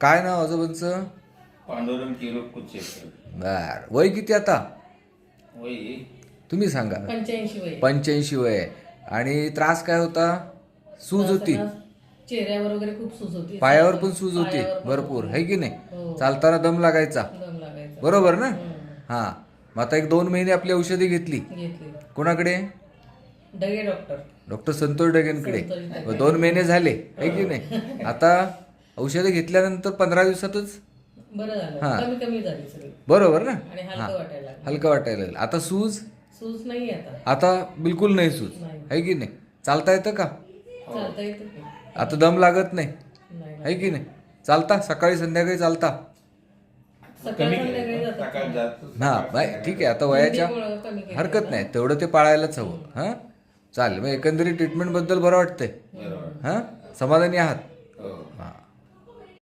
काय नाव आजोबांचं? पांडुरंग किरो कुचेकर. बर. वय किती आता? वय तुम्ही सांगा. 85 वय. 85 वय. आणि त्रास काय होता? सूज होती? चेहऱ्यावर वगैरे खूप सूज होती. पायावर पण सूज होती पायावर पण भरपूर, होती. है की नाही? हो. चालताना दम लागायचा, दम लागायचा. बरोबर ना? हा. मग आता 1-2 महिने आपली औषधी घेतली. घेतली. कोणाकडे? डगे डॉक्टर. डॉक्टर संतोष डगेंकडे. संतोष डगे. 2 महिने झाले, है की नाही? आता औषधं घेतल्यानंतर 15 दिवसातच बरं झालं. हा. कमी कमी झाली सगळी बरोबर ना? आणि हा. हलकं वाटायला लागलं. हलकं वाटायला लागलं. आता सूज? सूज नाही आता. आता बिलकुल नाही सूज, नाही. है की नाही? चालता येतं का? चालता येतं की? आता दम लागत नाही, नाही है की नाही? चालता सकाळी संध्याकाळी चालता? सकाळी संध्याकाळी जातात. सकाळी जात. हा बाय, ठीक आहे. आता वयाच्या हिंदीमुळं कमी केलं हरकत आता. नाही, तेवढं ते पाळायलाच हवं. हां, चालेल. मग एकंदरीत ट्रीटमेंट बद्दल बरं वाटतंय? बरोबर. हां, समाधानी आहात?